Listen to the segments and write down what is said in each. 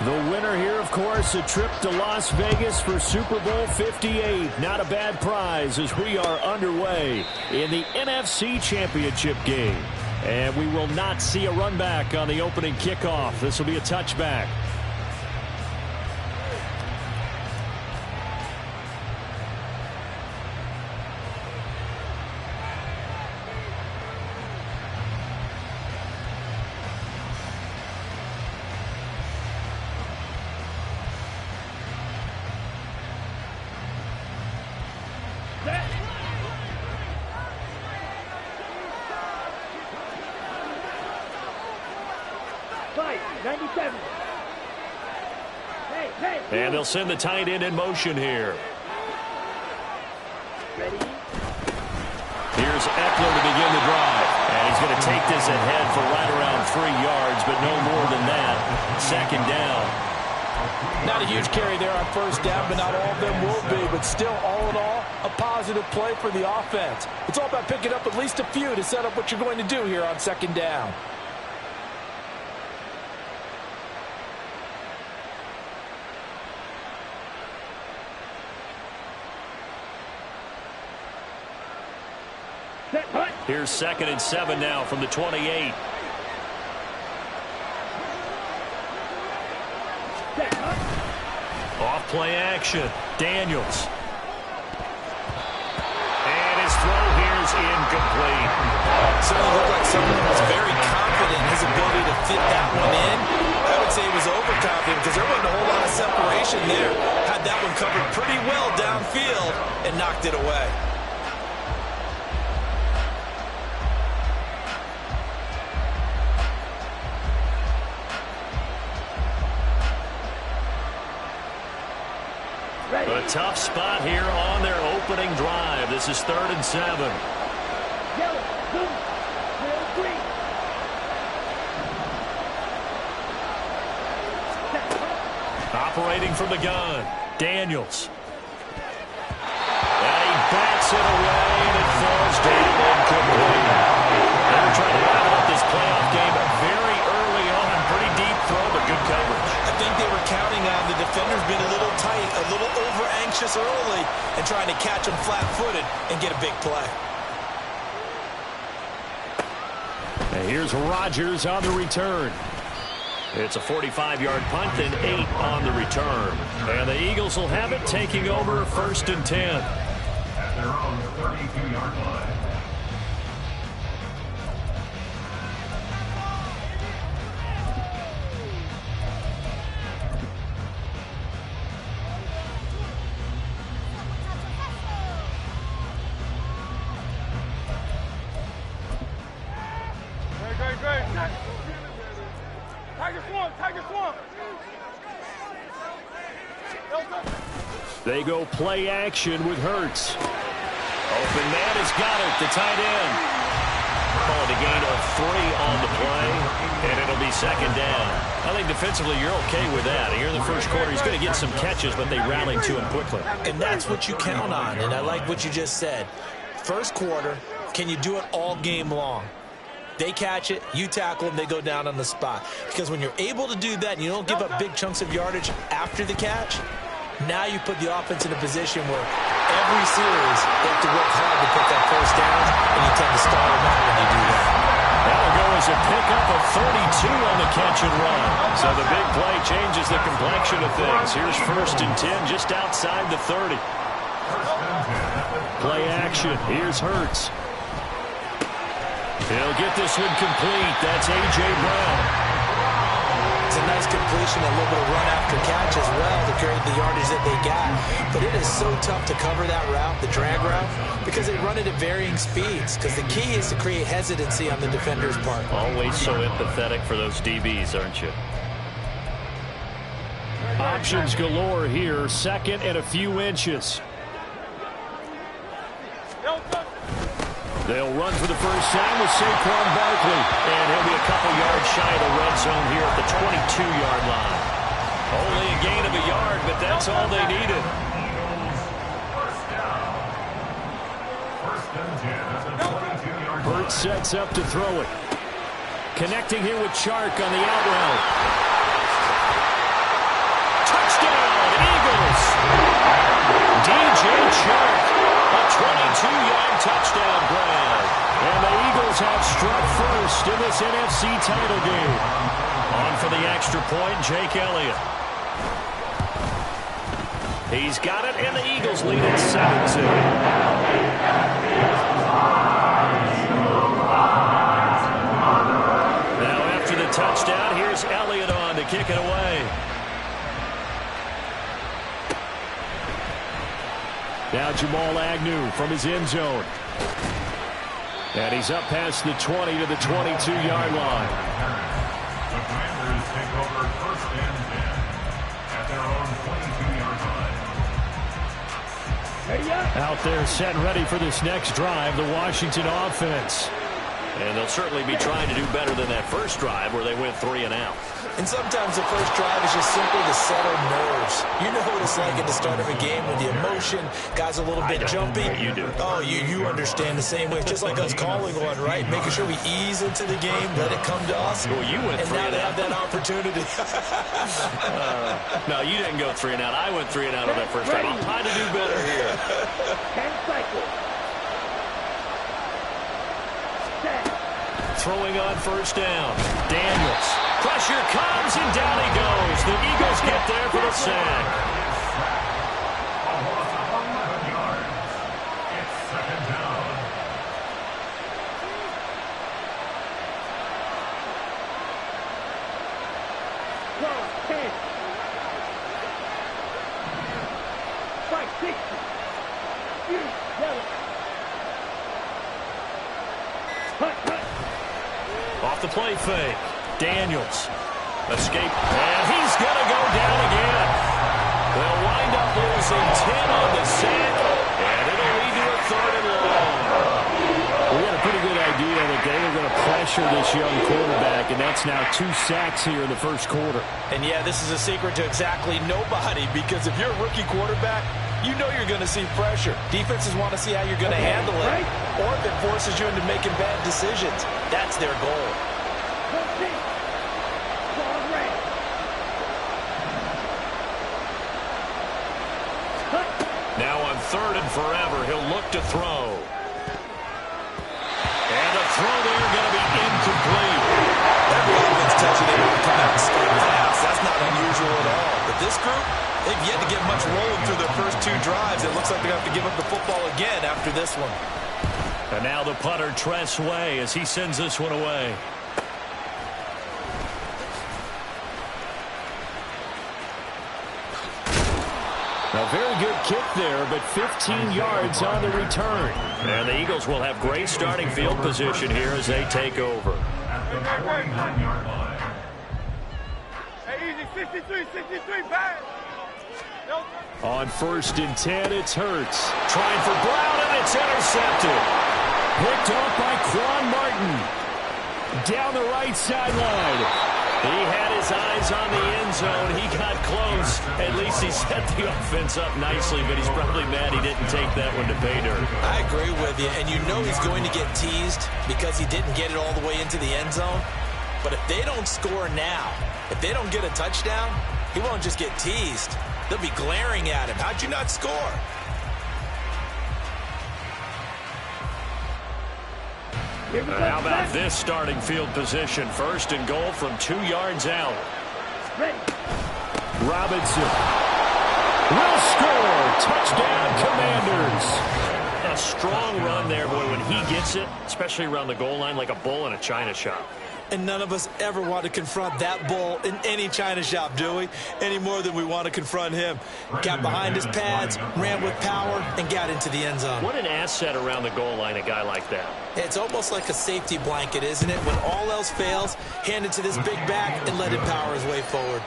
The winner here, of course, a trip to Las Vegas for Super Bowl 58. Not a bad prize as we are underway in the NFC Championship game. And we will not see a run back on the opening kickoff. This will be a touchback. And they'll send the tight end in motion here. Ready? Here's Eckler to begin the drive. And he's going to take this ahead for right around 3 yards, but no more than that. Second down. Not a huge carry there on first down, but not all of them will be. But still, all in all, a positive play for the offense. It's all about picking up at least a few to set up what you're going to do here on second down. Here's 2nd and 7 now from the 28. Off play action. Daniels. And his throw here is incomplete. Certainly looked like someone was very confident in his ability to fit that one in. I would say he was overconfident because there wasn't a whole lot of separation there. Had that one covered pretty well downfield and knocked it away. A tough spot here on their opening drive. This is 3rd and 7. Operating from the gun, Daniels. And he bats it away, and it falls down incomplete. They were trying to wrap up this playoff game very early on. Pretty deep throw, but good coverage. I think they were counting on the defenders being a little tight, a little over-anxious early, and trying to catch them flat-footed and get a big play. And here's Rodgers on the return. It's a 45-yard punt and 8 on the return. And the Eagles will have it, taking over 1st and 10. At their own 32-yard line. They go play action with Hurts. Open man has got it, the tight end. Call it a gain of 3 on the play, and it'll be 2nd down. I think defensively you're okay with that. Here in the first quarter, he's going to get some catches, but they rallied to him quickly. And that's what you count on, and I like what you just said. First quarter, can you do it all game long? They catch it, you tackle them, they go down on the spot. Because when you're able to do that and you don't give up big chunks of yardage after the catch, now you put the offense in a position where every series they have to work hard to put that first down, and you tend to stall them out when you do that. That'll go as a pickup of 32 on the catch and run. So the big play changes the complexion of things. Here's 1st and 10 just outside the 30. Play action. Here's Hurts. He'll get this one complete. That's A.J. Brown. It's a nice completion, a little bit of run after catch as well to create the yardage that they got. But it is so tough to cover that route, the drag route, because they run it at varying speeds. Because the key is to create hesitancy on the defender's part. Always so empathetic for those DBs, aren't you? Options galore here. 2nd and a few inches. They'll run for the first time with Saquon Barkley. And he'll be a couple yards shy of the red zone here at the 22-yard line. Only a gain of a yard, but that's all they needed. Hurts sets up to throw it. Connecting here with Chark on the out route. DJ Chark, a 22-yard touchdown grab. And the Eagles have struck first in this NFC title game. On for the extra point, Jake Elliott. He's got it, and the Eagles lead at 7-2. Now after the touchdown, here's Elliott on to kick it away. Now Jamal Agnew from his end zone. And he's up past the 20 to the 22-yard line. The Commanders take over first and 10 at their own 22-yard line. Out there set and ready for this next drive, the Washington offense. And they'll certainly be trying to do better than that first drive where they went 3 and out. And sometimes the first drive is just simply to settle nerves. You know what it's like at the start of a game with the emotion, guys a little bit jumpy. You do. Oh, you understand the same way. Just like us calling one, right? Making sure we ease into the game, let it come to us. Well, you went 3 and now and they out. have that opportunity. No, you didn't go 3 and out. I went 3 and out on that first drive. I'm trying to do better here. 10 cycles. Throwing on first down. Daniels. Pressure comes, and down he goes. The Eagles get there for the sack. A loss of 11 yards. It's second down. Cross, 10. Strike, 60. Yellow. Hut. Off the play fake. Daniels. Escape. And he's going to go down again. They'll wind up losing 10 on the sack. And it'll lead to a 3rd and long. We had a pretty good idea that they were going to pressure this young quarterback, and that's now 2 sacks here in the first quarter. And yeah, this is a secret to exactly nobody, because if you're a rookie quarterback, you know you're going to see pressure. Defenses want to see how you're going to handle it, or if it forces you into making bad decisions. That's their goal. Now on 3rd and forever, he'll look to throw. And the throw there going to be incomplete. Every offense tells you they want to come out and start fast. That's not unusual at all. But this group, they've yet to get much rolling through their first 2 drives. It looks like they're going to have to give up the football again after this one. And now the punter, Tress Way, as he sends this one away. A very good kick there, but 15 yards on the return. And the Eagles will have great starting field position here as they take over. At the 49-yard line. Hey, easy, 63, bang. On 1st and 10, it's Hurts. Trying for Brown, and it's intercepted. Picked off by Quan Martin. Down the right sideline. He had his eyes on the end zone. He got close. At least he set the offense up nicely, but he's probably mad he didn't take that one to pay dirt. I agree with you, and you know he's going to get teased because he didn't get it all the way into the end zone. But if they don't score now, if they don't get a touchdown, he won't just get teased. They'll be glaring at him. How'd you not score? How about this starting field position? 1st and goal from 2 yards out. Ready. Robinson will score. Touchdown, Commanders. A strong run there, boy, when he gets it, especially around the goal line, like a bull in a china shop. And none of us ever want to confront that bull in any china shop, do we? Any more than we want to confront him. Got behind his pads, ran with power, and got into the end zone. What an asset around the goal line, a guy like that. It's almost like a safety blanket, isn't it? When all else fails, hand it to this big back and let him power his way forward.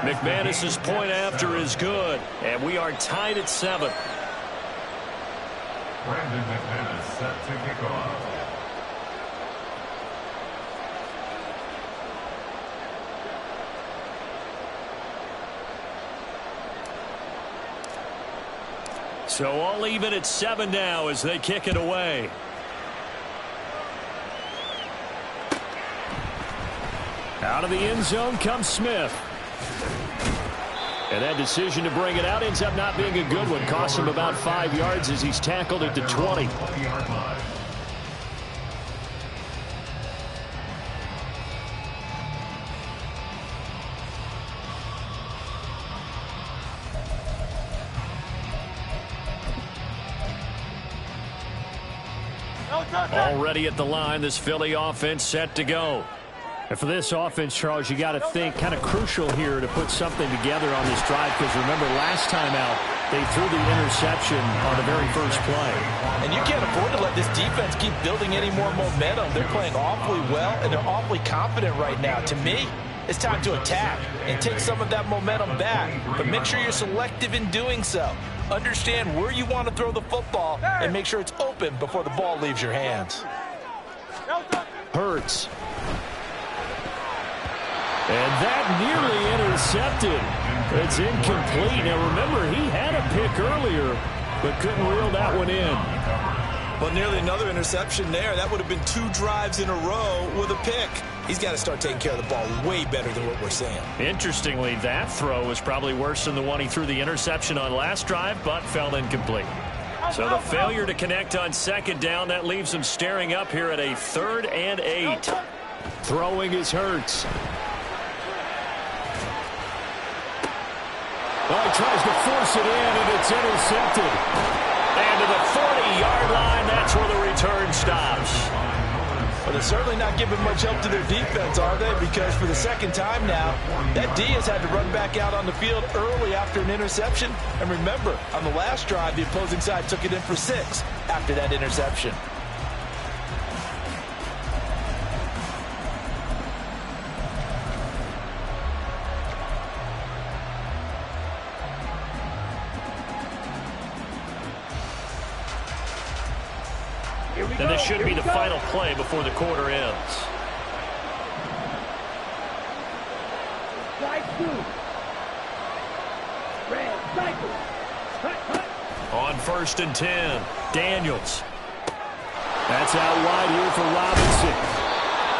McManus's point after is good, and we are tied at 7. Brandon McManus set to kick off. So all even at 7 now as they kick it away. Out of the end zone comes Smith. And that decision to bring it out ends up not being a good one. Costs him about 5 yards as he's tackled at the 20. Already at the line, this Philly offense set to go. And for this offense, Charles, you got to think kind of crucial here to put something together on this drive, because remember last time out, they threw the interception on the very first play. And you can't afford to let this defense keep building any more momentum. They're playing awfully well, and they're awfully confident right now. To me, it's time to attack and take some of that momentum back. But make sure you're selective in doing so. Understand where you want to throw the football and make sure it's open before the ball leaves your hands. Hurts. And that nearly intercepted. It's incomplete. Now remember, he had a pick earlier, but couldn't reel that one in. Well, nearly another interception there. That would have been 2 drives in a row with a pick. He's got to start taking care of the ball way better than what we're seeing. Interestingly, that throw was probably worse than the one he threw the interception on last drive, but fell incomplete. So the failure to connect on second down, that leaves him staring up here at a 3rd and 8. Throwing is Hurts. Well, he tries to force it in, and it's intercepted. And to the 40-yard line, that's where the return stops. Well, they're certainly not giving much help to their defense, are they? Because for the second time now, that D has had to run back out on the field early after an interception. And remember, on the last drive, the opposing side took it in for 6 after that interception. And this should be the final play before the quarter ends. On 1st and 10, Daniels. That's out wide here for Robinson.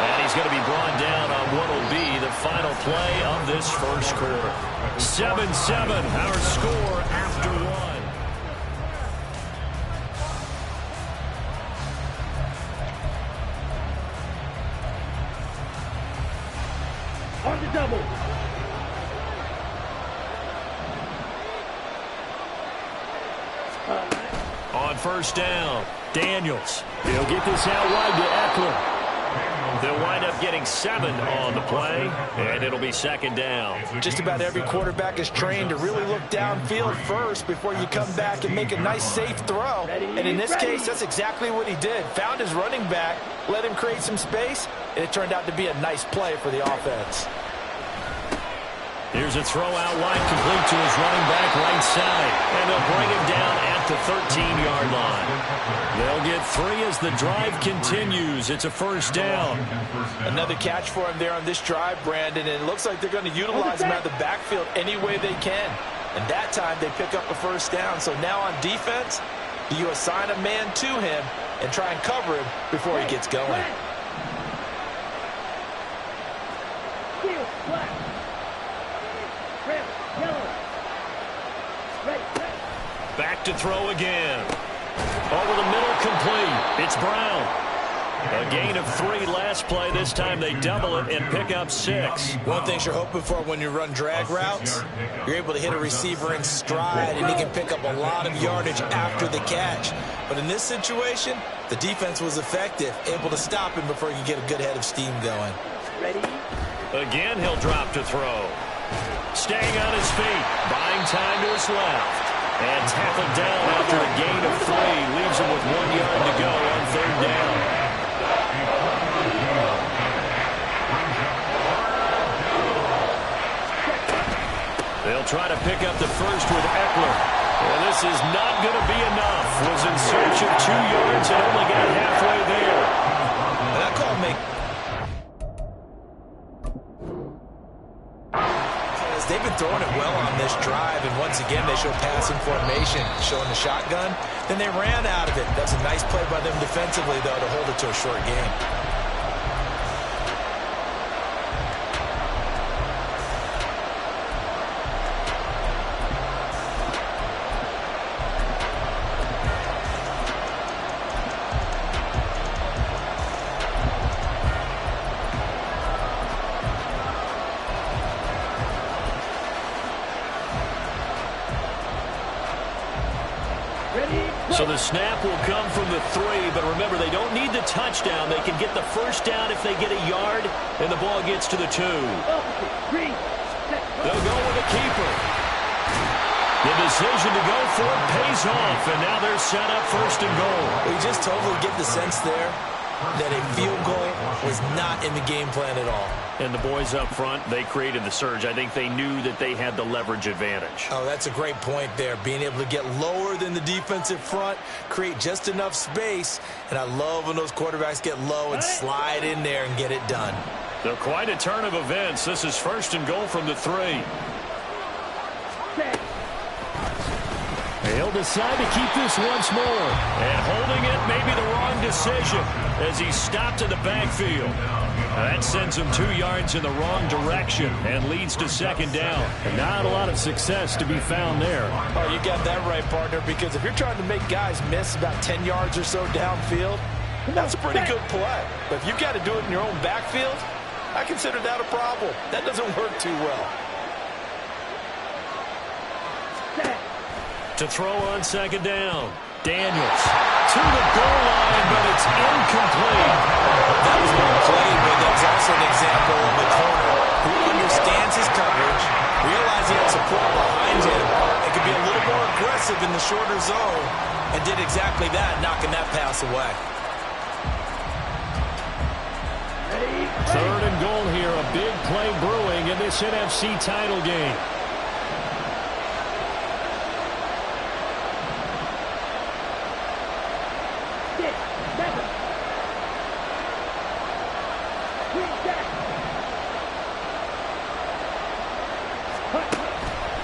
And he's going to be brought down on what will be the final play of this first quarter. 7-7, our score after 1. On the double. On 1st down, Daniels. He'll get this out wide to Eckler. They'll wind up getting 7 on the play, and it'll be 2nd down. Just about every quarterback is trained to really look downfield first before you come back and make a nice, safe throw. And in this case, that's exactly what he did. Found his running back, let him create some space, and it turned out to be a nice play for the offense. Here's a throw out wide, complete to his running back right side. And they'll bring him down at the 13-yard line. They'll get 3 as the drive continues. It's a 1st down. Another catch for him there on this drive, Brandon, and it looks like they're going to utilize him out of the backfield any way they can. And that time they pick up a 1st down. So now on defense, do you assign a man to him and try and cover him before he gets going? Back to throw again. Over the middle, complete. It's Brown. A gain of 3 last play. This time they double it and pick up 6. One thing you're hoping for when you run drag routes, you're able to hit a receiver in stride, and he can pick up a lot of yardage after the catch. But in this situation, the defense was effective, able to stop him before he could get a good head of steam going. Again, he'll drop to throw. Staying on his feet, buying time to his left. And tackled down after a gain of 3. Leaves him with 1 yard to go on 3rd down. They'll try to pick up the first with Eckler. Well, this is not going to be enough. Was in search of 2 yards and only got halfway there. And that call they've been throwing it well on this drive, and once again they show passing formation, showing the shotgun. Then they ran out of it. That's a nice play by them defensively, though, to hold it to a short game. So the snap will come from the 3, but remember, they don't need the touchdown. They can get the first down if they get a yard, and the ball gets to the 2. They'll go with a keeper. The decision to go for it pays off, and now they're set up 1st and goal. We just totally get the sense there that a field goal was not in the game plan at all. And the boys up front, they created the surge. I think they knew that they had the leverage advantage. Oh, that's a great point there. Being able to get lower than the defensive front, create just enough space. And I love when those quarterbacks get low and slide in there and get it done. They're quite a turn of events. This is 1st and goal from the 3. He'll decide to keep this once more. And holding it may be the wrong decision as he stopped in the backfield. That sends him 2 yards in the wrong direction and leads to 2nd down. And not a lot of success to be found there. Oh, you got that right, partner, because if you're trying to make guys miss about 10 yards or so downfield, that's a pretty good play. But if you've got to do it in your own backfield, I consider that a problem. That doesn't work too well. To throw on 2nd down. Daniels to the goal line, but it's incomplete. That was one play, but that's also an example of a corner who understands his coverage, realized he had support behind him, and could be a little more aggressive in the shorter zone, and did exactly that, knocking that pass away. 3rd and goal here, a big play brewing in this NFC title game.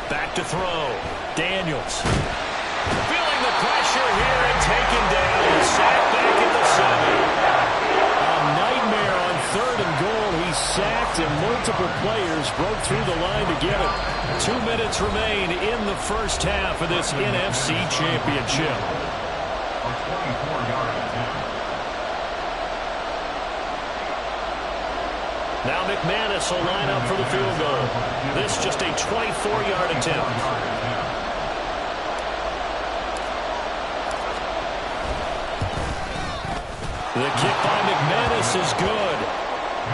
Back to throw. Daniels. Feeling the pressure here and taken down. Sacked back at the 7. A nightmare on 3rd and goal. He sacked and multiple players broke through the line to get him. 2 minutes remain in the first half of this NFC Championship. A 24-yard attempt. Now McManus will line up for the field goal. This just a 24-yard attempt. The kick by McManus is good.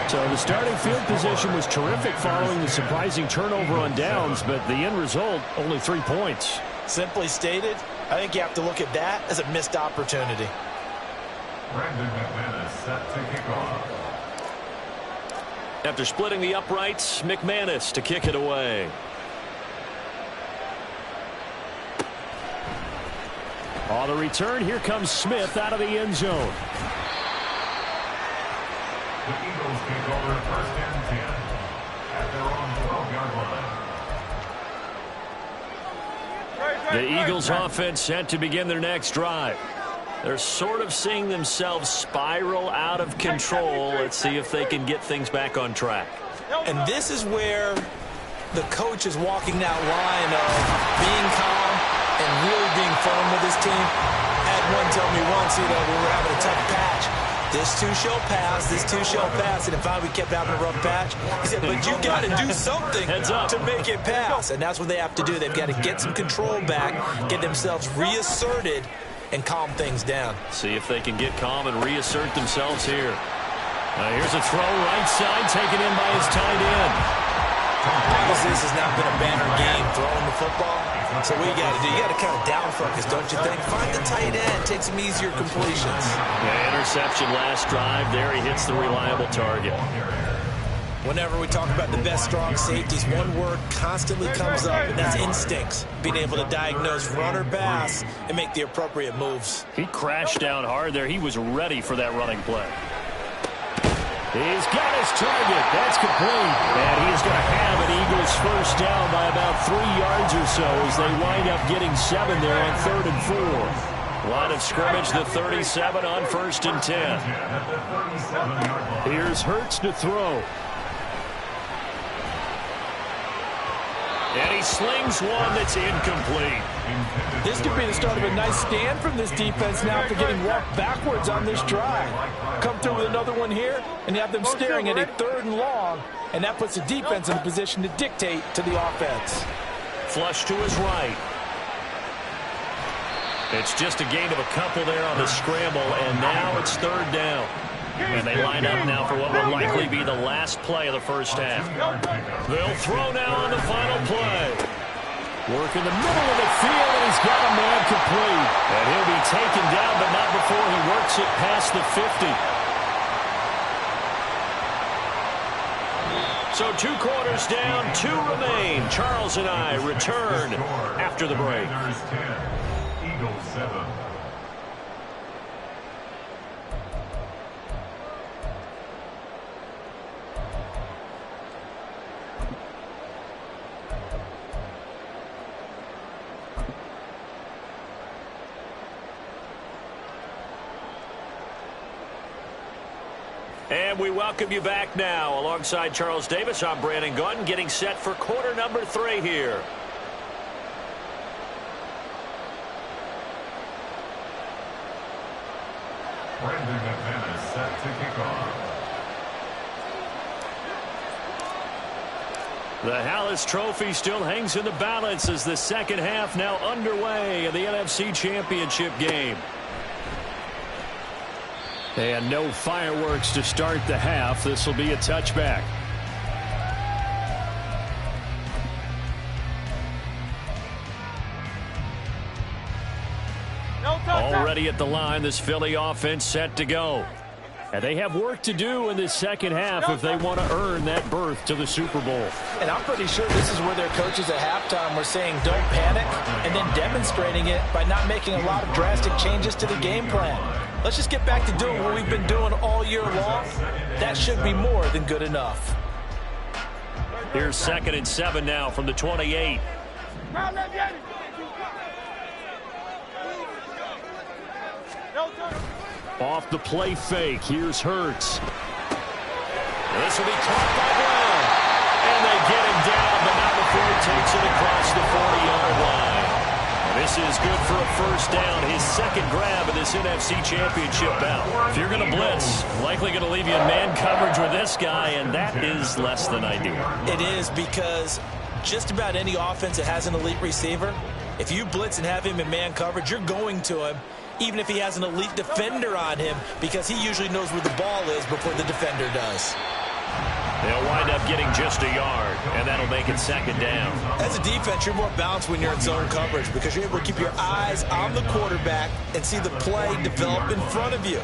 So the starting field position was terrific following the surprising turnover on downs, but the end result, only 3 points. Simply stated, I think you have to look at that as a missed opportunity. Brandon McManus set to kick off. After splitting the uprights, McManus to kick it away. On the return, here comes Smith out of the end zone. The Eagles take over 1st and 10 at their own 12-yard line. The Eagles offense set to begin their next drive. They're sort of seeing themselves spiral out of control. Let's see if they can get things back on track. And this is where the coach is walking that line of being calm and really being firm with his team. I had one tell me once, when we were having a tough patch, this too shall pass, this too shall pass. And if we kept having a rough patch, he said, but you got to do something to make it pass. And that's what they have to do. They've got to get some control back, get themselves reasserted, and calm things down. See if they can get calm and reassert themselves here. Here's a throw right side taken in by his tight end. This has not been a banner game throwing the football. So what you got to do, you got to kind of down focus, don't you think? Find the tight end, take some easier completions. Yeah, interception last drive. There he hits the reliable target. Whenever we talk about the best strong safeties, one word constantly comes up, and that's instincts. Being able to diagnose run or pass and make the appropriate moves. He crashed down hard there. He was ready for that running play. He's got his target. That's complete. And he's going to have an Eagles first down by about 3 yards or so as they wind up getting 7 there on 3rd and 4. Line of scrimmage, the 37 on 1st and 10. Here's Hurts to throw. And he slings one that's incomplete. This could be the start of a nice stand from this defense now after getting walked backwards on this drive. Come through with another one here, and you have them staring at a 3rd and long, and that puts the defense in a position to dictate to the offense. Flush to his right. It's just a gain of a couple there on the scramble, and now it's third down. And they line up now for what will likely be the last play of the first half. They'll throw now on the final play. Work in the middle of the field, and he's got a man complete. And he'll be taken down, but not before he works it past the 50. So 2 quarters down, 2 remain. Charles and I return after the break. Eagles 7. And we welcome you back now. Alongside Charles Davis, I'm Brandon Gunn, getting set for quarter number 3 here. Brandon McManus set to kick off. The Hallis Trophy still hangs in the balance as the second half now underway in the NFC Championship game. And no fireworks to start the half. This will be a touchback. Already at the line, this Philly offense set to go. And they have work to do in this second half if they want to earn that berth to the Super Bowl. And I'm pretty sure this is where their coaches at halftime were saying don't panic, and then demonstrating it by not making a lot of drastic changes to the game plan. Let's just get back to doing what we've been doing all year long. That should be more than good enough. Here's 2nd and 7 now from the 28. Off the play fake, here's Hurts. This will be caught by Brown. And they get him down, but not before he takes it across the 40-yard line. This is good for a first down, his second grab of this NFC Championship bout. If you're going to blitz, likely going to leave you in man coverage with this guy, and that is less than ideal. It is, because just about any offense that has an elite receiver, if you blitz and have him in man coverage, you're going to him, even if he has an elite defender on him, because he usually knows where the ball is before the defender does. They'll wind up getting just a yard, and that'll make it second down. As a defense, you're more balanced when you're in zone coverage because you're able to keep your eyes on the quarterback and see the play develop in front of you.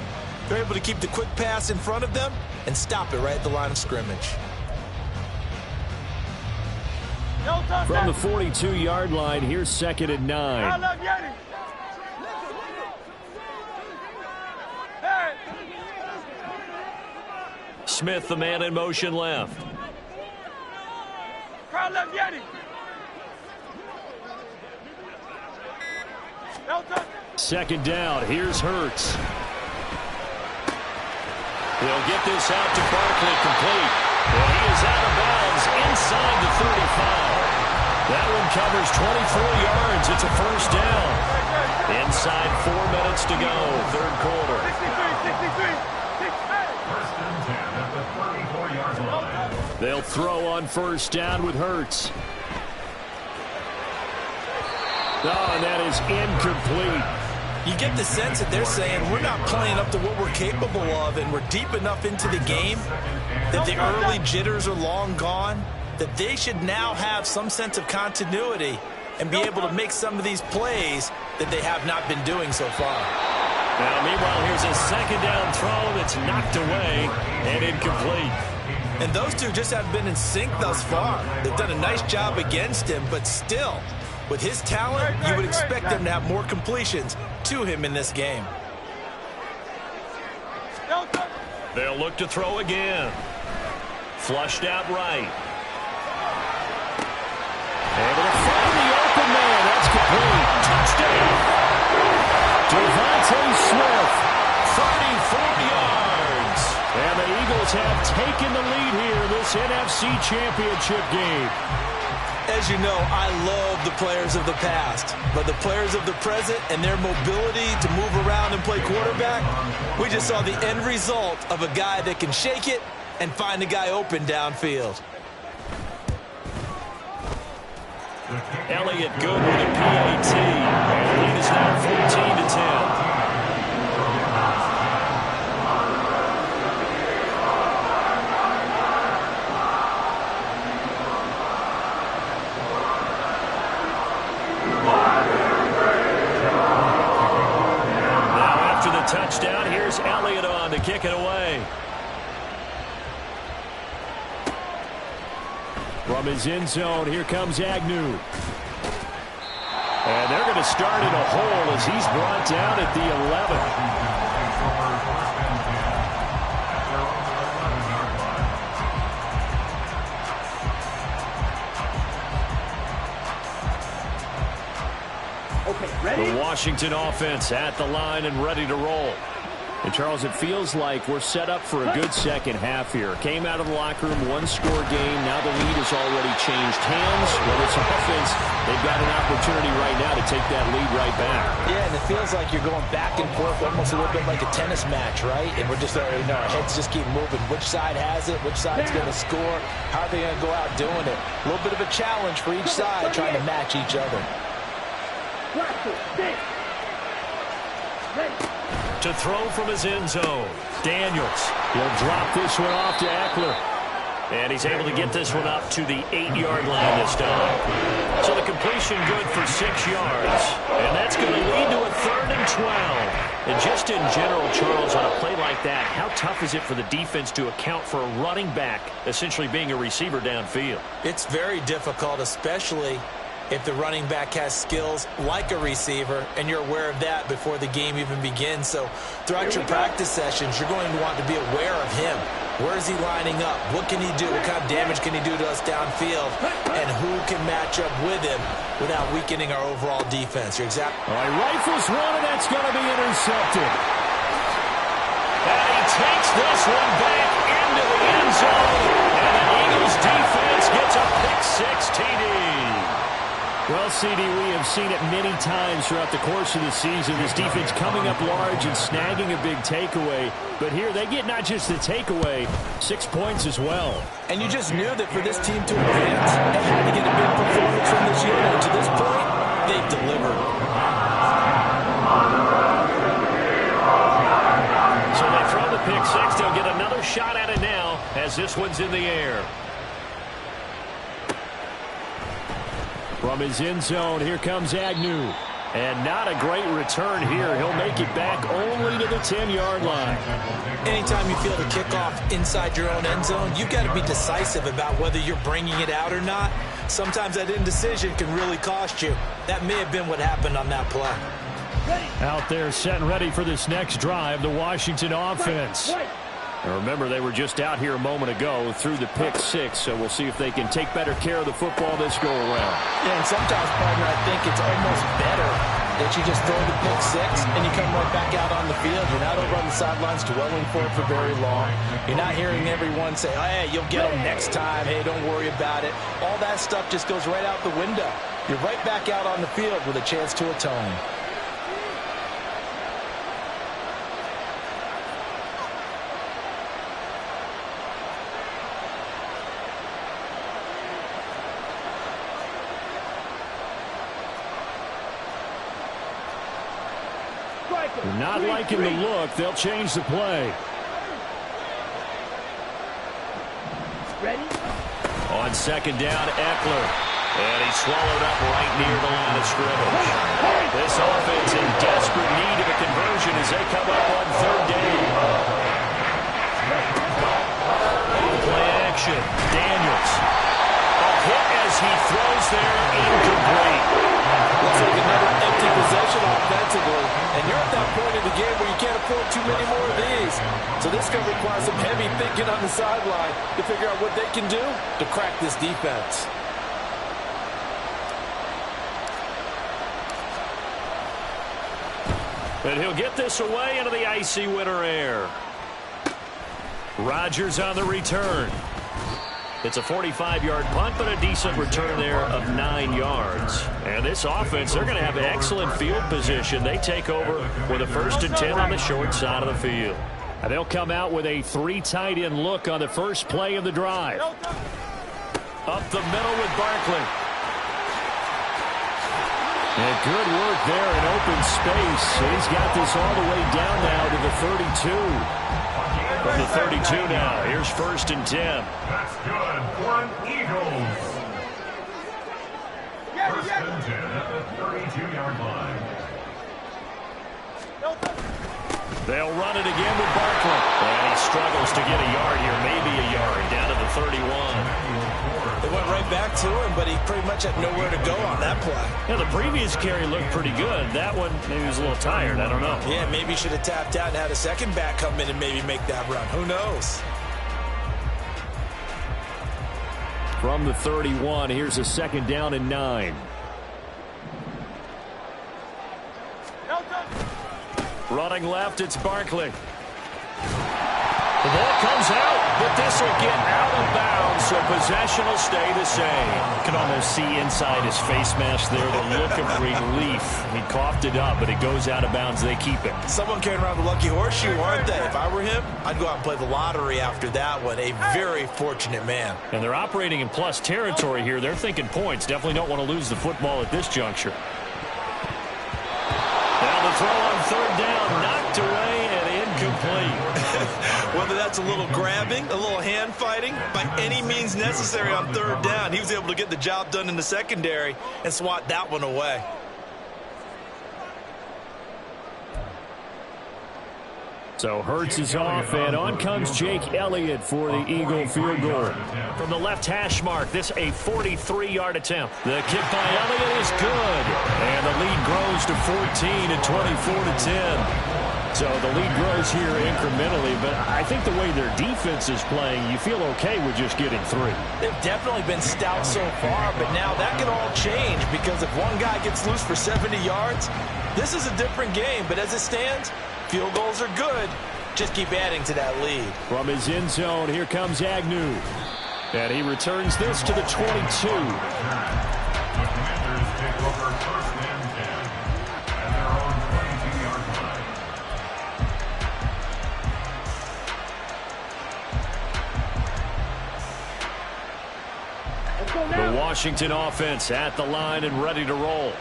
You're able to keep the quick pass in front of them and stop it right at the line of scrimmage. From the 42-yard line, here's 2nd and 9. Smith, the man in motion left. Second down, here's Hurts. He'll get this out to Barkley, complete. And he is out of bounds inside the 35. That one covers 24 yards. It's a first down. Inside 4 minutes to go, third quarter. 1st and 10 at the 34-yard line. They'll throw on first down with Hurts. Oh, and that is incomplete. You get the sense that they're saying we're not playing up to what we're capable of, and we're deep enough into the game that the early jitters are long gone, that they should now have some sense of continuity and be able to make some of these plays that they have not been doing so far. Now, meanwhile, here's a second down throw that's knocked away and incomplete. And those two just have been in sync thus far. They've done a nice job against him, but still, with his talent, you would expect them to have more completions to him in this game. They'll look to throw again. Flushed out right. Able to find the open man. That's complete. Touchdown! Devontae Smith. 34 yards. And the Eagles have taken the lead here in this NFC Championship game. As you know, I love the players of the past, but the players of the present and their mobility to move around and play quarterback, we just saw the end result of a guy that can shake it and find a guy open downfield. Elliott good with a PAT. And the lead is now 14-10. Touchdown. Here's Elliott on to kick it away. From his end zone, here comes Agnew. And they're going to start in a hole as he's brought down at the 11. The Washington offense at the line and ready to roll. And, Charles, it feels like we're set up for a good second half here. Came out of the locker room, one-score game. Now the lead has already changed hands. Well, this offense, they've got an opportunity right now to take that lead right back. Yeah, and it feels like you're going back and forth almost a little bit like a tennis match, right? And we're just already know our heads just keep moving. Which side has it? Which side's going to score? How are they going to go out doing it? A little bit of a challenge for each side trying to match each other. To throw from his end zone, Daniels. He'll drop this one off to Eckler. And he's able to get this one up to the 8-yard line this time. So the completion good for 6 yards. And that's going to lead to a 3rd and 12. And just in general, Charles, on a play like that, how tough is it for the defense to account for a running back essentially being a receiver downfield? It's very difficult, especially if the running back has skills like a receiver, and you're aware of that before the game even begins. So throughout your practice sessions, you're going to want to be aware of him. Where is he lining up? What can he do? What kind of damage can he do to us downfield? And who can match up with him without weakening our overall defense? You're exactly. All right, rifles one, and that's going to be intercepted. And he takes this one back into the end zone. And the Eagles defense gets a pick-6 TD. Well, CD, we have seen it many times throughout the course of the season. This defense coming up large and snagging a big takeaway. But here they get not just the takeaway, 6 points as well. And you just knew that for this team to advance, they had to get a big performance from this unit. And to this point, they've delivered. So they throw the pick-6. They'll get another shot at it now as this one's in the air. From his end zone, here comes Agnew. And not a great return here. He'll make it back only to the 10-yard line. Anytime you feel the kickoff inside your own end zone, you've got to be decisive about whether you're bringing it out or not. Sometimes that indecision can really cost you. That may have been what happened on that play. Out there set and ready for this next drive, the Washington offense. And remember, they were just out here a moment ago through the pick-6, so we'll see if they can take better care of the football this go-around. Yeah, and sometimes, partner, I think it's almost better that you just throw the pick-6 and you come right back out on the field. You're not over on the sidelines dwelling for it for very long. You're not hearing everyone say, oh, hey, you'll get them next time. Hey, don't worry about it. All that stuff just goes right out the window. You're right back out on the field with a chance to atone. Not liking the look. They'll change the play. Ready? On second down, Eckler. And he's swallowed up right near the line of scrimmage. This offense in desperate need of a conversion as they come up on 3rd down. Play action. Daniels. A hit as he throws there, incomplete. Looks like another empty possession offensively. And you're at that point in the game where you can't afford too many more of these. So this is going to require some heavy thinking on the sideline to figure out what they can do to crack this defense. And he'll get this away into the icy winter air. Rodgers on the return. It's a 45-yard punt, but a decent return there of 9 yards. And this offense, they're going to have excellent field position. They take over with a 1st and 10 on the short side of the field. And they'll come out with a 3 tight end look on the first play of the drive. Up the middle with Barkley. And good work there in open space. He's got this all the way down now to the 32. From the 32 now, here's 1st and 10. That's good for an Eagles. 1st and 10 at the 32-yard line. They'll run it again with Barkley. And he struggles to get a yard here, maybe a yard, down to the 31. They went right back to him, but he pretty much had nowhere to go on that play. Yeah, the previous carry looked pretty good. That one, maybe he was a little tired. I don't know. Yeah, maybe he should have tapped out and had a second back come in and maybe make that run. Who knows? From the 31, here's a 2nd down and 9. Running left, it's Barkley. The ball comes out, but this will get out of bounds, so possession will stay the same. You can almost see inside his face mask there the look of relief. He coughed it up, but it goes out of bounds. They keep it. Someone carrying around the lucky horseshoe, aren't they? If I were him, I'd go out and play the lottery after that one. A very fortunate man. And they're operating in plus territory here. They're thinking points. Definitely don't want to lose the football at this juncture. Now the throw on 3rd down, knocked away and incomplete. Whether that's a little grabbing, a little hand fighting, by any means necessary on 3rd down, he was able to get the job done in the secondary and swat that one away. So Hurts is off, and on comes Jake Elliott for the Eagle field goal. From the left hash mark, this a 43-yard attempt. The kick by Elliott is good. And the lead grows to 14 at 24-10. So the lead grows here incrementally, but I think the way their defense is playing, you feel okay with just getting 3. They've definitely been stout so far, but now that can all change because if one guy gets loose for 70 yards, this is a different game. But as it stands, field goals are good. Just keep adding to that lead. From his end zone, here comes Agnew. And he returns this to the 22. The Commanders take over 1st and 10 at their own 22-yard line. The Washington offense at the line and ready to roll.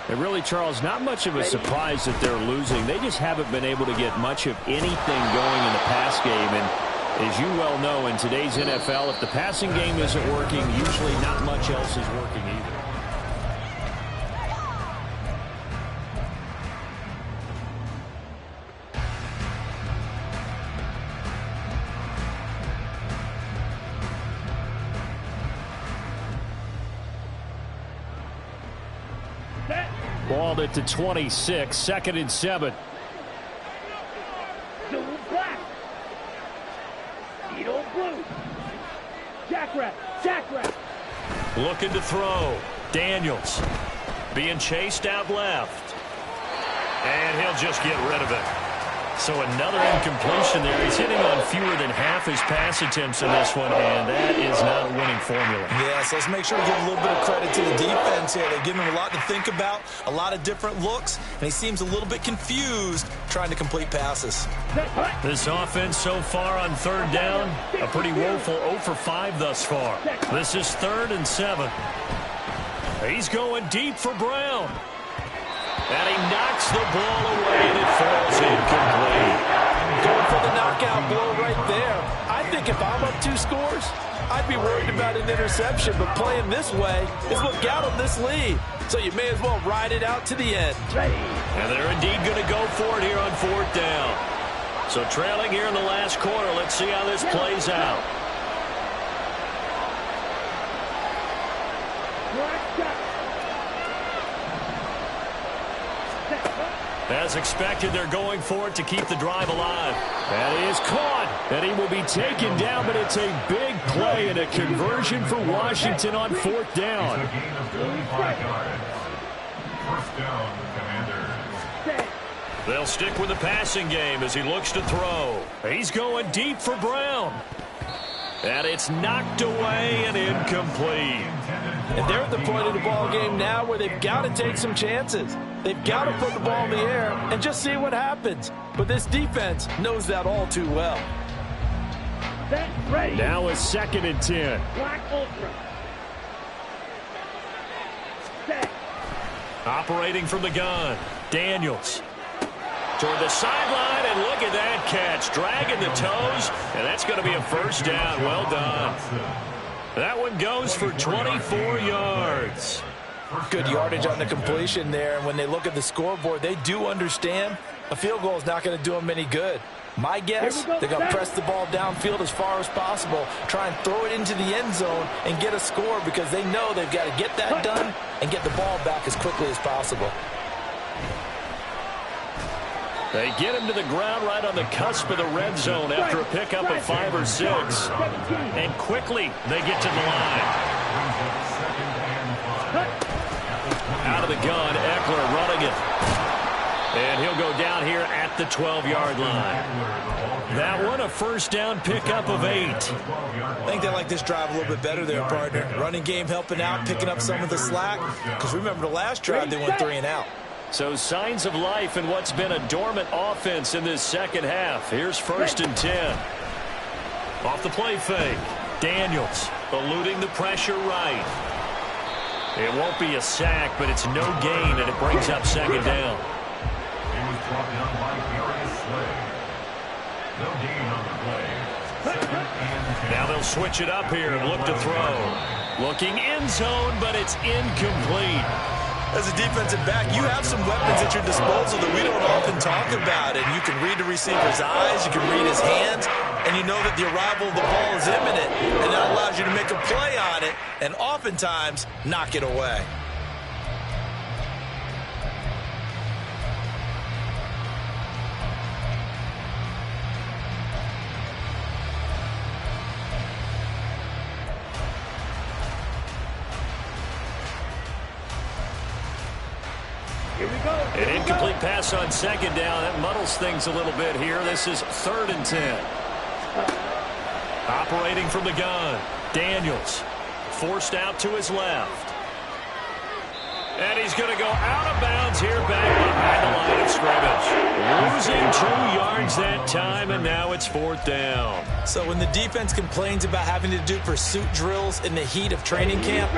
And really, Charles, not much of a surprise that they're losing. They just haven't been able to get much of anything going in the pass game. And as you well know, in today's NFL, if the passing game isn't working, usually not much else is working either. Balled it to 26, 2nd and 7. Black. Eat old blue. Jackrabbit. Looking to throw. Daniels being chased out left. And he'll just get rid of it. So another incompletion there. He's hitting on fewer than half his pass attempts in this one, and that is not a winning formula. Yeah, so let's make sure we give a little bit of credit to the defense here. They're giving him a lot to think about, a lot of different looks, and he seems a little bit confused trying to complete passes. This offense so far on 3rd down, a pretty woeful 0 for 5 thus far. This is 3rd and 7. He's going deep for Brown. And he knocks the ball away, and it falls incomplete. Going for the knockout blow right there. I think if I'm up 2 scores, I'd be worried about an interception, but playing this way is what got him this lead. So you may as well ride it out to the end. And they're indeed going to go for it here on 4th down. So trailing here in the last quarter, let's see how this plays out. As expected, they're going for it to keep the drive alive. That is caught, and he will be taken down, but it's a big play and a conversion for Washington on 4th down. It's a gain of 25 yards. 1st down, the Commanders. They'll stick with the passing game as he looks to throw. He's going deep for Brown. And it's knocked away and incomplete. And they're at the point of the ball game now where they've got to take some chances. They've got to put the ball in the air and just see what happens. But this defense knows that all too well. Ready. Now a 2nd and 10. Black Ultra. Set. Operating from the gun, Daniels. Toward the sideline, and look at that catch. Dragging the toes, and that's going to be a first down. Well done. That one goes for 24 yards. Good yardage on the completion there. And when they look at the scoreboard, they do understand a field goal is not going to do them any good. My guess, they're going to press the ball downfield as far as possible, try and throw it into the end zone and get a score because they know they've got to get that done and get the ball back as quickly as possible. They get him to the ground right on the cusp of the red zone after a pickup of 5 or 6. And quickly, they get to the line. Out of the gun, Eckler running it. And he'll go down here at the 12-yard line. That one, a first down pickup of 8. I think they like this drive a little bit better there, partner. Running game helping out, picking up some of the slack. Because remember the last drive, they went 3 and out. So signs of life in what's been a dormant offense in this second half. Here's 1st and 10. Off the play fake. Daniels eluding the pressure right. It won't be a sack, but it's no gain, and it brings up 2nd down. He was brought down by Darius Slay. No gain on the play. 2nd and 10. Now they'll switch it up here and look to throw. Looking end zone, but it's incomplete. As a defensive back, you have some weapons at your disposal that we don't often talk about. And you can read the receiver's eyes, you can read his hands, and you know that the arrival of the ball is imminent. And that allows you to make a play on it and oftentimes knock it away. An incomplete pass on 2nd down. That muddles things a little bit here. This is 3rd and 10. Operating from the gun. Daniels forced out to his left. And he's going to go out of bounds here back behind the line of scrimmage. Losing 2 yards that time, and now it's 4th down. So when the defense complains about having to do pursuit drills in the heat of training camp,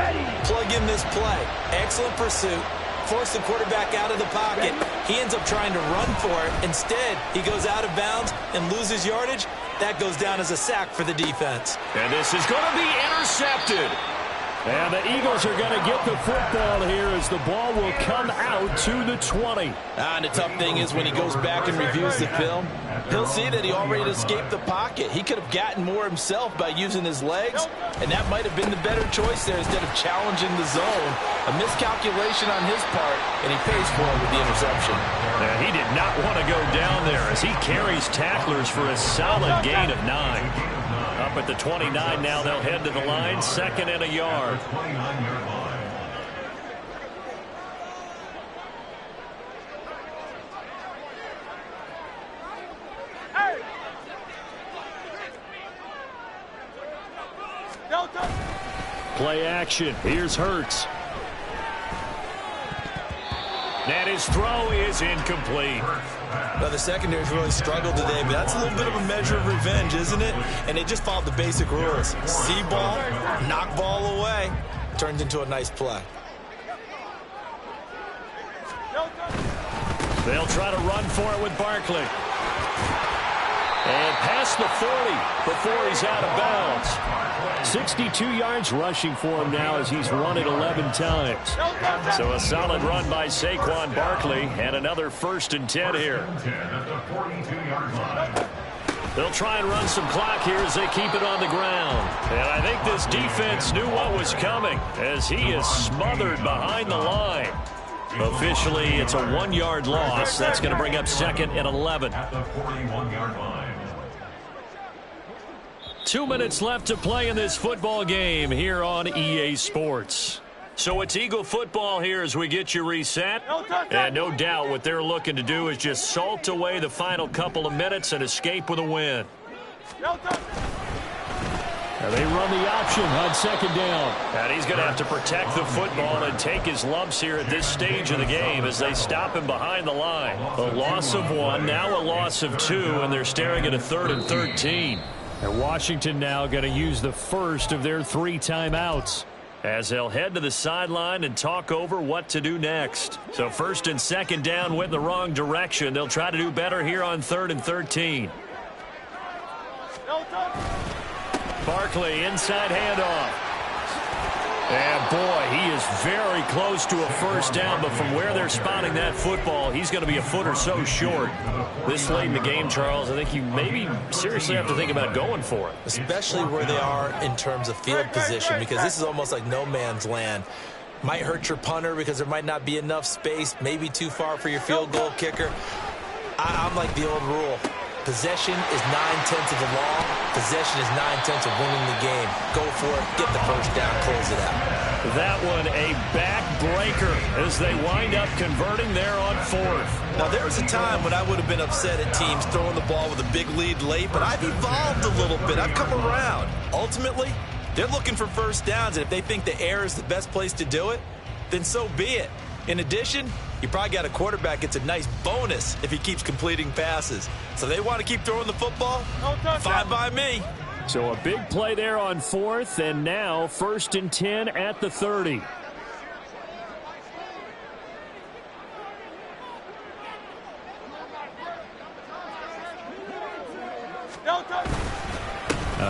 plug in this play. Excellent pursuit. Force the quarterback out of the pocket. He ends up trying to run for it. Instead, he goes out of bounds and loses yardage. That goes down as a sack for the defense. And this is going to be intercepted. And the Eagles are going to get the football here as the ball will come out to the 20. And the tough thing is when he goes back and reviews the film, he'll see that he already escaped the pocket. He could have gotten more himself by using his legs, and that might have been the better choice there instead of challenging the zone. A miscalculation on his part, and he pays for it with the interception. He did not want to go down there as he carries tacklers for a solid gain of 9. Up at the 29 now, they'll head to the line, 2nd and a yard. 29-yard line. Play action. Here's Hurts. And his throw is incomplete. Well, the secondary's really struggled today, but that's a little bit of a measure of revenge, isn't it? And they just followed the basic rules. See ball, knock ball away. Turns into a nice play. They'll try to run for it with Barkley. And past the 40 before he's out of bounds. 62 yards rushing for him now as he's run it 11 times. So a solid run by Saquon Barkley and another 1st and 10 here. They'll try and run some clock here as they keep it on the ground. And I think this defense knew what was coming as he is smothered behind the line. Officially, it's a 1-yard loss. That's going to bring up 2nd and 11. At the 41-yard line. 2 minutes left to play in this football game here on EA Sports. So it's Eagle football here as we get you reset. And no doubt what they're looking to do is just salt away the final couple of minutes and escape with a win. Now they run the option on 2nd down. And he's going to have to protect the football and take his lumps here at this stage of the game as they stop him behind the line. A loss of 1, now a loss of 2, and they're staring at a 3rd and 13. And Washington now going to use the first of their 3 timeouts. as they'll head to the sideline and talk over what to do next. So first and second down went the wrong direction. They'll try to do better here on 3rd and 13. Barkley, inside handoff. And, boy, he is very close to a first down, but from where they're spotting that football, he's going to be a foot or so short. This late in the game, Charles, I think you maybe seriously have to think about going for it. Especially where they are in terms of field position, because this is almost like no man's land. Might hurt your punter because there might not be enough space, maybe too far for your field goal kicker. I'm like the old rule. Possession is 9/10 of the law. Possession is 9/10 of winning the game. Go for it. Get the first down. Close it out. That one a backbreaker as they wind up converting there on 4th. Now, there was a time when I would have been upset at teams throwing the ball with a big lead late, but I've evolved a little bit. I've come around. Ultimately, they're looking for first downs, and if they think the air is the best place to do it, then so be it. In addition, you probably got a quarterback gets a nice bonus if he keeps completing passes. So they want to keep throwing the football? Fine by me. So a big play there on 4th, and now 1st and 10 at the 30.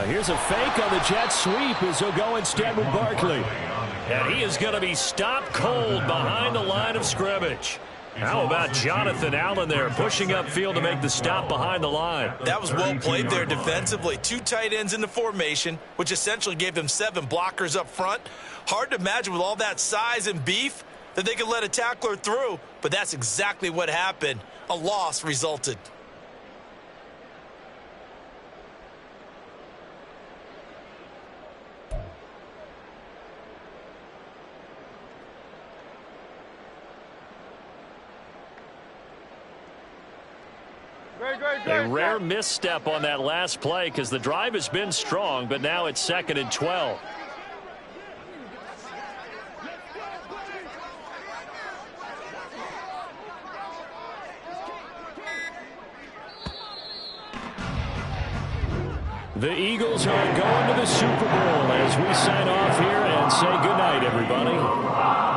Here's a fake on the jet sweep as he'll go instead with Barkley. And he is going to be stopped cold behind the line of scrimmage. How about Jonathan Allen there pushing upfield to make the stop behind the line? That was well played there defensively. 2 tight ends in the formation, which essentially gave them 7 blockers up front. Hard to imagine with all that size and beef that they could let a tackler through, but that's exactly what happened. A loss resulted. A rare misstep on that last play because the drive has been strong, but now it's 2nd and 12. The Eagles are going to the Super Bowl as we sign off here and say goodnight, everybody.